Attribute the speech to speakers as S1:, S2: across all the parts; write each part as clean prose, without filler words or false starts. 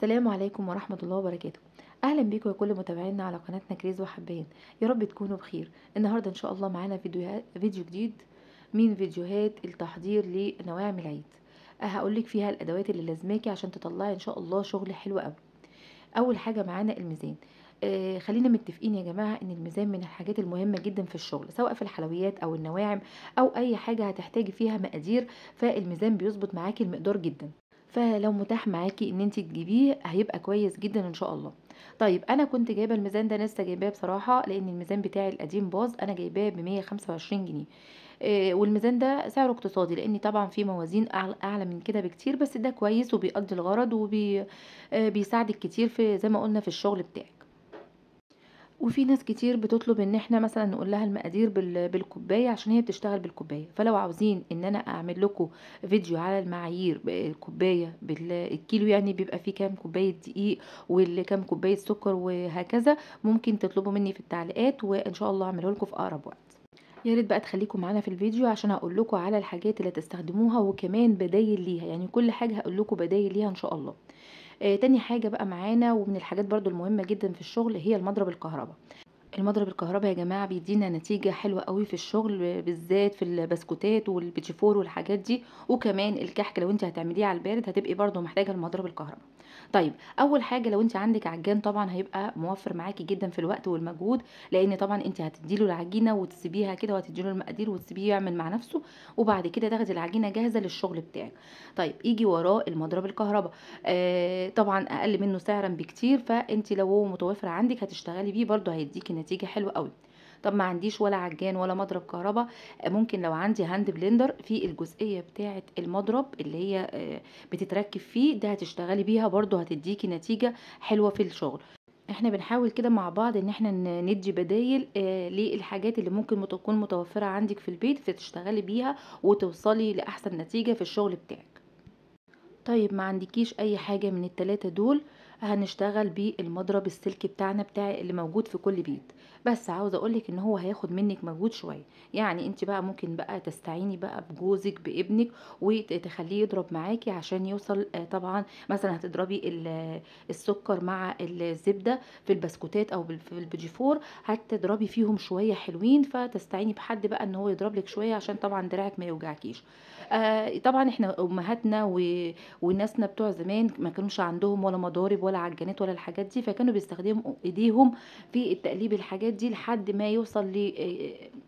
S1: السلام عليكم ورحمة الله وبركاته. أهلا بيكم يا كل متابعينا على قناتنا كريز وحبان. يا رب تكونوا بخير. النهاردة إن شاء الله معانا فيديو جديد من فيديوهات التحضير لنواعم العيد. هقولك فيها الأدوات اللي لازماكي عشان تطلعي إن شاء الله شغل حلو قوي. أول حاجة معانا الميزان. خلينا متفقين يا جماعة إن الميزان من الحاجات المهمة جدا في الشغل، سواء في الحلويات أو النواعم أو أي حاجة هتحتاجي فيها مقادير، فالميزان بيظبط معاكي المقدار جدا. فلو متاح معاكي ان انت تجيبيه هيبقى كويس جدا ان شاء الله. طيب انا كنت جايبه الميزان ده، لسه جايباه بصراحه لان الميزان بتاعي القديم باظ. انا جايباه ب 125 جنيه. والميزان ده سعره اقتصادي لان طبعا في موازين اعلى من كده بكتير، بس ده كويس وبيقضي الغرض وبيساعدك كتير في زي ما قلنا في الشغل بتاعك. وفي ناس كتير بتطلب ان احنا مثلا نقول لها المقادير بالكوبايه عشان هي بتشتغل بالكوبايه. فلو عاوزين ان انا اعمل لكم فيديو على المعايير بالكوبايه بالكيلو، يعني بيبقى فيه كام كوبايه دقيق وكام كوبايه سكر وهكذا، ممكن تطلبوا مني في التعليقات وان شاء الله اعمله لكم في اقرب وقت. يا ريت بقى تخليكم معانا في الفيديو عشان هقول لكم على الحاجات اللي تستخدموها وكمان بدايل ليها، يعني كل حاجه هقول لكم بدايل ليها ان شاء الله. تاني حاجه بقى معانا ومن الحاجات برضو المهمه جدا في الشغل هي المضرب الكهرباء. المضرب الكهرباء يا جماعة بيدينا نتيجة حلوة قوي في الشغل، بالذات في البسكوتات والبيتيفور والحاجات دي، وكمان الكحك لو انت هتعمليه على البارد هتبقي برضو محتاجة المضرب الكهرباء. طيب اول حاجة لو انت عندك عجان طبعا هيبقى موفر معاكي جدا في الوقت والمجهود، لان طبعا انت هتديله العجينة وتسيبيها كده وهتديله المقادير وتسيبيه يعمل مع نفسه، وبعد كده تاخدي العجينة جاهزة للشغل بتاعك. طيب يجي وراه المضرب الكهرباء. طبعا اقل منه سعرا بكتير، فانت لو هو متوفر عندك هتشتغلي بيه برضو هيديكي نتيجة حلوة قوي. طب ما عنديش ولا عجان ولا مضرب كهرباء، ممكن لو عندي هاند بلندر في الجزئيه بتاعه المضرب اللي هي بتتركب فيه ده هتشتغلي بيها برضو هتديكي نتيجه حلوه في الشغل. احنا بنحاول كده مع بعض ان احنا ندي بدايل للحاجات اللي ممكن تكون متوفره عندك في البيت فتشتغلي بيها وتوصلي لاحسن نتيجه في الشغل بتاعك. طيب ما عندكيش اي حاجة من التلاتة دول، هنشتغل بالمضرب السلك بتاعنا بتاع اللي موجود في كل بيت. بس عاوزة اقولك ان هو هياخد منك مجهود شوية، يعني انت بقى ممكن بقى تستعيني بقى بجوزك بابنك وتخليه يضرب معاكي عشان يوصل. طبعا مثلا هتضربي السكر مع الزبدة في البسكوتات او في البيجيفور، هتضربي فيهم شوية حلوين، فتستعيني بحد بقى ان هو يضرب لك شوية عشان طبعا دراعك ما يوجعكيش. طبعا احنا امهاتنا وناسنا بتوع زمان ما كانوش عندهم ولا مضارب ولا عجانات ولا الحاجات دي، فكانوا بيستخدموا ايديهم في التقليب الحاجات دي لحد ما يوصل ل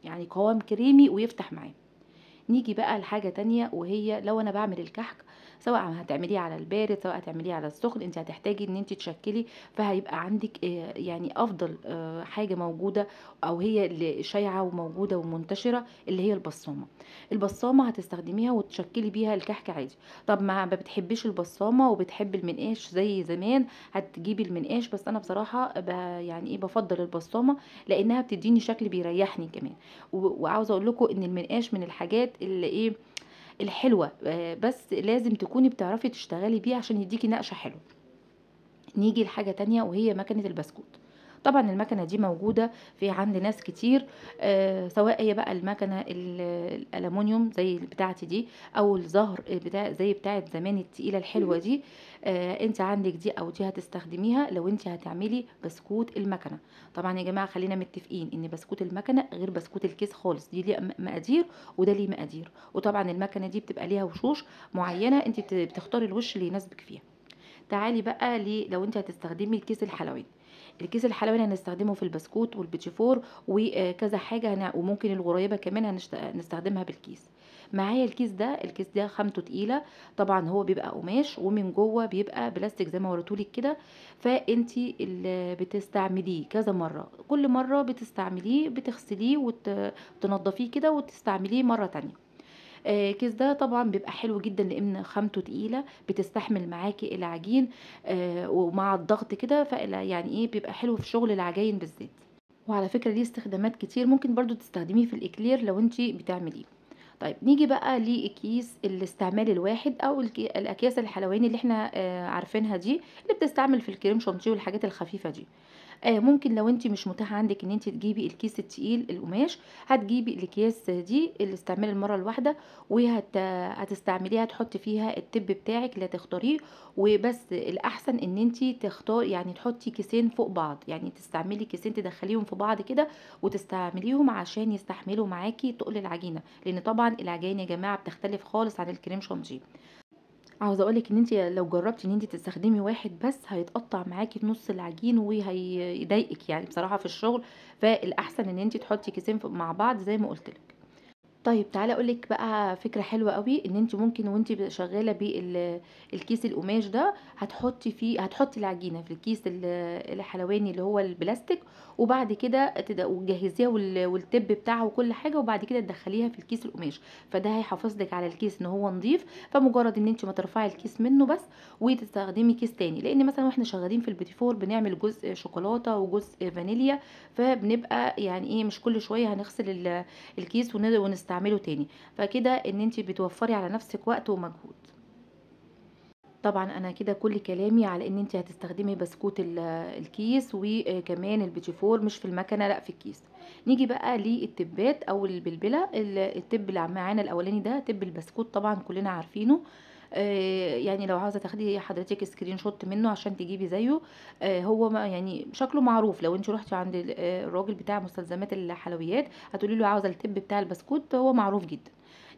S1: يعني قوام كريمي ويفتح معاه. نيجي بقى لحاجة تانية وهي لو انا بعمل الكحك، سواء هتعمليه على البارد سواء هتعمليه على السخن، انت هتحتاجي ان انت تشكلي، فهيبقى عندك يعني افضل حاجة موجودة او هي اللي شايعة وموجودة ومنتشرة اللي هي البصامة. البصامة هتستخدميها وتشكلي بيها الكحك عادي. طب ما بتحبيش البصامة وبتحب المنقاش زي زمان، هتجيبي المنقاش، بس انا بصراحة يعني ايه بفضل البصامة لانها بتديني شكل بيريحني كمان. وعاوزه اقول لكم ان المنقاش من الحاجات اللي ايه الحلوه، بس لازم تكوني بتعرفي تشتغلي بيه عشان يديكي نقشه حلوه. نيجي لحاجة تانية وهي مكنة البسكوت. طبعا المكنة دي موجودة في عند ناس كتير، سواء هي بقى المكنة الألمونيوم زي بتاعتي دي أو الزهر بتاع زي بتاعت زمان التقيلة الحلوة دي. انت عندك دي أو دي هتستخدميها لو انت هتعملي بسكوت المكنة. طبعا يا جماعة خلينا متفقين ان بسكوت المكنة غير بسكوت الكيس خالص، دي ليه مقادير وده ليه مقادير، وطبعا المكنة دي بتبقى ليها وشوش معينة انت بتختاري الوش اللي يناسبك فيها. تعالي بقى لو انت هتستخدمي الكيس الحلواني. الكيس الحلواني هنستخدمه في البسكوت والبيتيفور وكذا حاجة وممكن الغريبة كمان هنستخدمها بالكيس. معايا الكيس ده خامته تقيلة، طبعا هو بيبقى قماش ومن جوه بيبقى بلاستيك زي ما وريتولك كده. فانتي اللي بتستعمليه كذا مرة، كل مرة بتستعمليه بتغسليه وتنضفيه كده وتستعمليه مرة تانية. الكيس ده طبعا بيبقى حلو جدا لان خامته تقيله بتستحمل معاكي العجين، ومع الضغط كده يعني ايه بيبقى حلو في شغل العجاين بالذات. وعلى فكره ليه استخدامات كتير، ممكن برضو تستخدميه في الاكلير لو انتي بتعمليه. طيب نيجي بقى لكيس الاستعمال الواحد او الاكياس الحلواني اللي احنا عارفينها دي، اللي بتستعمل في الكريم شانتيه والحاجات الخفيفه دي. ممكن لو أنتِ مش متاح عندِك إن أنتِ تجيبي الكيس التقيل القماش، هتجيبي الأكياس دي الاستعمال المرّة الواحدة، هتستعمليها تحطّي فيها التِّب بتاعِك اللي هتختاريه، وبس الأحسن إن أنتِ يعني تحطّي كيسين فوق بعض، يعني تستعملي كيسين تدخّليهم في بعض كده وتستعمليهم عشان يستحملوا معاكِ تُقل العجينة، لإن طبعًا العجاين يا جماعة بتختلف خالص عن الكريم شانتيه. عاوزة أقول لِك إن أنتِ لو جرّبتِ إن أنتِ تستخدمي واحد بس هيتقطّع معاكِ في نُص العجين يضايقِك يعني بصراحة في الشغل، فالأحسن إن أنتِ تحطّي كيسين مع بعض زي ما قُلت لِك. طيب تعالي أقول لِك بقى فكرة حلوة أوي، إن أنتِ ممكن وأنتِ شغالة الكيس القماش ده هتحطّي العجينة في الكيس الحلواني اللي هو البلاستيك، وبعد كده وتجهّزيها والتِّب بتاعها وكل حاجة، وبعد كده تدخّليها في الكيس القماش، فده هيحافظ لِك على الكيس إن هو نضيف، فمجرد إن أنتِ ما ترفعي الكيس منه بس وتستخدمي كيس تاني، لإن مثلًا وإحنا شغالين في البيتي فور بنعمل جزء شوكولاتة وجزء فانيليا، فبنبقى يعني إيه مش كل شوية هنغسل الكيس ونستعمله تاني، فكده إن أنتِ بتوفّري على نفسِك وقت ومجهود. طبعًا أنا كده كل كلامي على إن أنتِ هتستخدمي بسكوت الكيس وكمان البيتيفور مش في المكنة لأ في الكيس. نيجي بقى للتبّات أو البلبلة، التِّب اللي معانا الأولاني ده تِّب البسكوت طبعًا كلنا عارفينه. يعني لو عاوزة تاخدي حضرتِك screenshot منه عشان تجيبي زيه، هو ما يعني شكله معروف، لو أنتِ رُحتِ عند الراجل بتاع مستلزمات الحلويات هتقولي له عاوزة التِّب بتاع البسكوت، هو معروف جدًا.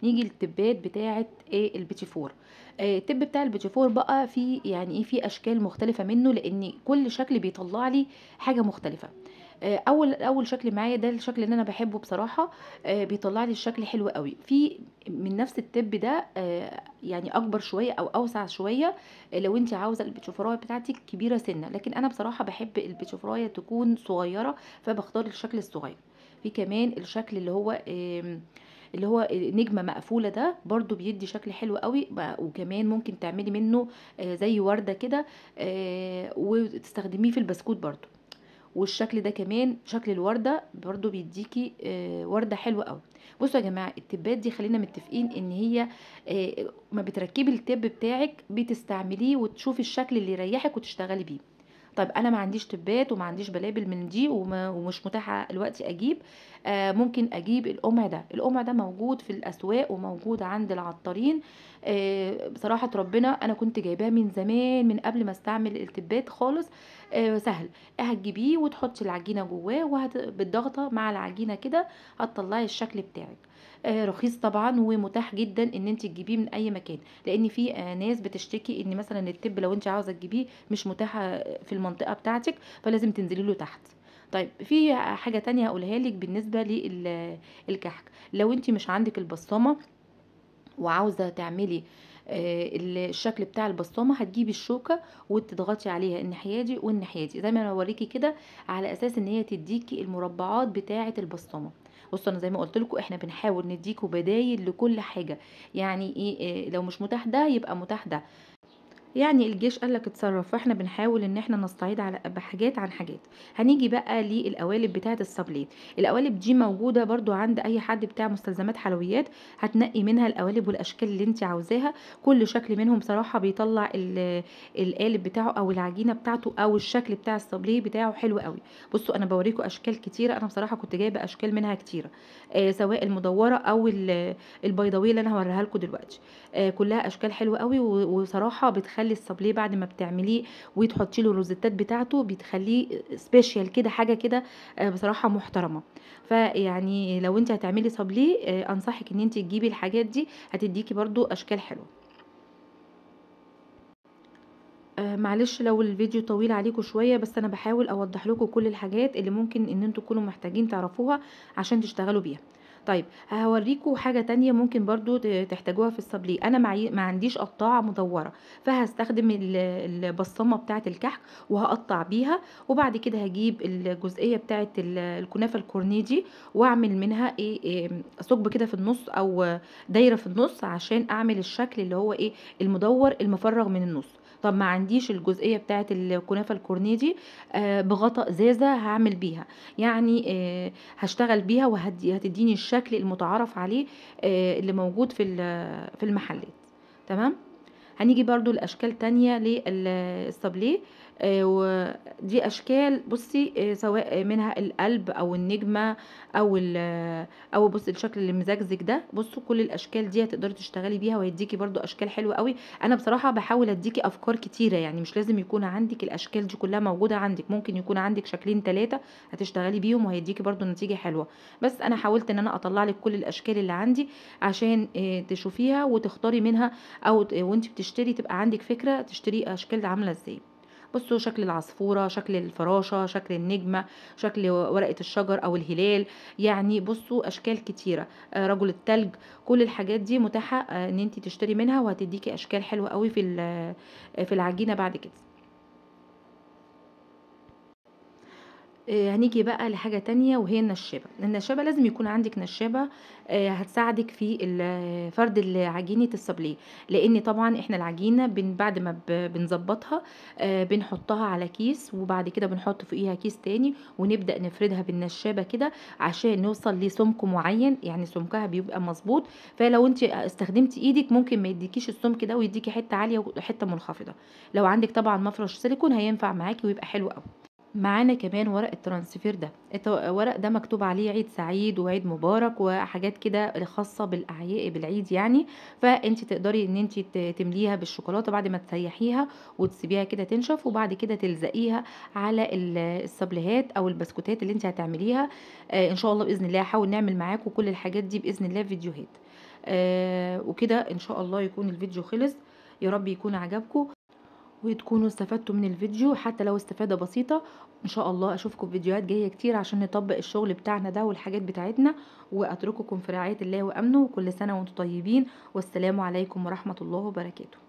S1: نيجي للتِّبات بتاعة البيتيفور. التِّب بتاع البيتيفور بقى فيه يعني إيه، فيه أشكال مختلفة منه، لإن كل شكل بيطلّع لي حاجة مختلفة. أول شكل معايا ده الشكل اللي أنا باحبه بصراحة، بيطلّع لي الشكل حلو أوي. في من نفس التِّب ده يعني أكبر شوية أو أوسع شوية، لو أنتِ عاوزة البيتيفوراية بتاعتِك كبيرة سِنّة، لكن أنا بصراحة باحب البيتيفوراية تكون صغيرة، فباختار الشكل الصغير. في كمان الشكل اللي هو نجمة مقفولة ده برضه بيدّي شكل حلو أوي، وكمان ممكن تعملي منه زي وردة كده، وتستخدميه في البسكوت برضه. والشكل ده كمان شكل الوردة برضه بيدّيكِ وردة حلوة أوي. بُصّوا يا جماعة التِّبّات دي خلّينا متّفقين إن هي أمّا بتركّبي التِّب بتاعِك بتستعمليه وتشوفي الشكل اللي يريّحِك وتشتغلي بيه. طيب أنا ما عنديش تِّبّات وما عنديش بلابل من دي ومش متاحة دلوقتي أجيب، ممكن أجيب القمع ده. القمع ده موجود في الأسواق وموجود عند العطارين. بصراحة ربنا أنا كنت جايباه من زمان من قبل ما أستعمل التِّبّات خالص. سهل، هتجيبيه وتحطي العجينة جواه بالضغطة مع العجينة كده هتطلّعي الشكل بتاعِك. رخيص طبعًا ومتاح جدًا إن أنتِ تجيبيه من أي مكان، لإن في ناس بتشتكي إن مثلًا التِّب لو أنتِ عاوزة تجيبيه مش متاحة في المنطقة بتاعتِك، فلازم تنزلي له تحت. طيب في حاجة تانية هاقولها لِك بالنسبة الكحك، لو أنتِ مش عندِك البسطامة وعاوزة تعملي الشكل بتاع البسطامة، هتجيبي الشوكة وتضغطي عليها الناحية دي والناحية دي، زي ما أنا باوريكِ كده، على أساس إن هي تدّيكِ المربعات بتاعة البسطامة. بُصّوا أنا زي ما قُلت لكم إحنا بنحاول ندّيكم بدايل لكل حاجة، يعني إيه، لو مش متاح ده يبقى متاح ده. يعني الجيش قال لك اتصرّف، فإحنا بنحاول إن إحنا نستعيض على بحاجات عن حاجات. هنيجي بقى للقوالب بتاعة الصابليه، القوالب دي موجودة برضه عند أي حد بتاع مستلزمات حلويات، هتنقي منها القوالب والأشكال اللي أنتِ عاوزاها، كل شكل منهم بصراحة بيطلّع القالب بتاعه أو العجينة بتاعته أو الشكل بتاع الصابليه بتاعه حلو أوي. بُصّوا أنا باوريكم أشكال كتيرة، أنا بصراحة كنت جايبة أشكال منها كتيرة، سواء المدوّرة أو البيضاوية اللي أنا هاوريها لكم دلوقتي. كلّها أشكال حلوة أوي، وصراحة بتخلّي الصابليه بعد ما بتعمليه وتحطّي له الروزيتات بتاعته بتخلّيه special كده، حاجة كده بصراحة محترمة. فيعني لو أنتِ هتعملي صابليه أنصحِك إن أنتِ تجيبي الحاجات دي، هتدّيكِ برضه أشكال حلوة. معلش لو الفيديو طويل عليكم شوية، بس أنا باحاول أوضّح لكم كل الحاجات اللي ممكن إن أنتم تكونوا محتاجين تعرفوها عشان تشتغلوا بيها. طيب هاورّيكم حاجة تانية ممكن برضه تحتاجوها في الصابليه، أنا ما عنديش قطّاعة مدوّرة، فهاستخدم البصّامة بتاعة الكحك وهاقطّع بيها، وبعد كده هاجيب الجزئية بتاعة الكنافة الكورنيه دي وأعمل منها إيه، ثقب كده في النُص أو دايرة في النُص عشان أعمل الشكل اللي هو إيه، المدوّر المفرّغ من النُص. طب ما عنديش الجزئية بتاعة الكنافة الكورنيه دي، بغطا إزازة هاعمل بيها، يعني هاشتغل بيها هتدّيني الشكل المُتعارف عليه اللي موجود في المحلات، تمام؟ هنيجي برضه لأشكال تانية الصابليه. ودي اشكال بصي، سواء منها القلب او النجمه او او بص الشكل اللي مزجزج ده. بصوا كل الاشكال دي هتقدري تشتغلي بيها وهيديكي برضو اشكال حلوه قوي. انا بصراحه بحاول اديكي افكار كتيره، يعني مش لازم يكون عندك الاشكال دي كلها موجوده عندك، ممكن يكون عندك شكلين ثلاثه هتشتغلي بيهم وهيديكي برضو نتيجه حلوه. بس انا حاولت ان انا اطلع لك كل الاشكال اللي عندي عشان تشوفيها وتختاري منها، او وانت بتشتري تبقى عندك فكره تشتري اشكال عامله ازاي. بصوا شكل العصفورة، شكل الفراشة، شكل النجمة، شكل ورقة الشجر أو الهلال. يعني بصوا أشكال كتيرة، رجل التلج. كل الحاجات دي متاحة ان انت تشتري منها وهتديكي أشكال حلوة قوي في في العجينة بعد كده. هنيجي بقى لحاجة تانية وهي النشابة. النشابة لازم يكون عندك نشابة هتساعدك في فرد عجينة السابليه، لان طبعا احنا العجينة بعد ما بنظبطها بنحطها على كيس، وبعد كده بنحط فوقيها كيس تاني ونبدأ نفردها بالنشابة كده عشان نوصل لسمك معين، يعني سمكها بيبقى مظبوط. فلو انت استخدمتي ايدك ممكن ما يديكيش السمك ده ويديكي حتة عالية وحتة منخفضة. لو عندك طبعا مفرش سيليكون هينفع معاكي ويبقى حلو قوي. معانا كمان ورق الترانسفير ده. الورق ده مكتوب عليه عيد سعيد وعيد مبارك وحاجات كده خاصة بالأعياد بالعيد يعني. فانت تقدري ان انت تمليها بالشوكولاتة بعد ما تسيحيها وتسيبيها كده تنشف، وبعد كده تلزقيها على السابليهات او البسكوتات اللي انت هتعمليها. ان شاء الله بإذن الله هحاول نعمل معاكم كل الحاجات دي بإذن الله فيديوهات. وكده ان شاء الله يكون الفيديو خلص. يا رب يكون عجبكم وتكونوا استفدتوا من الفيديو حتى لو استفادة بسيطة. ان شاء الله اشوفكم في فيديوهات جاية كتير عشان نطبق الشغل بتاعنا ده والحاجات بتاعتنا. واترككم في رعاية الله وامنه، وكل سنة وانتم طيبين، والسلام عليكم ورحمة الله وبركاته.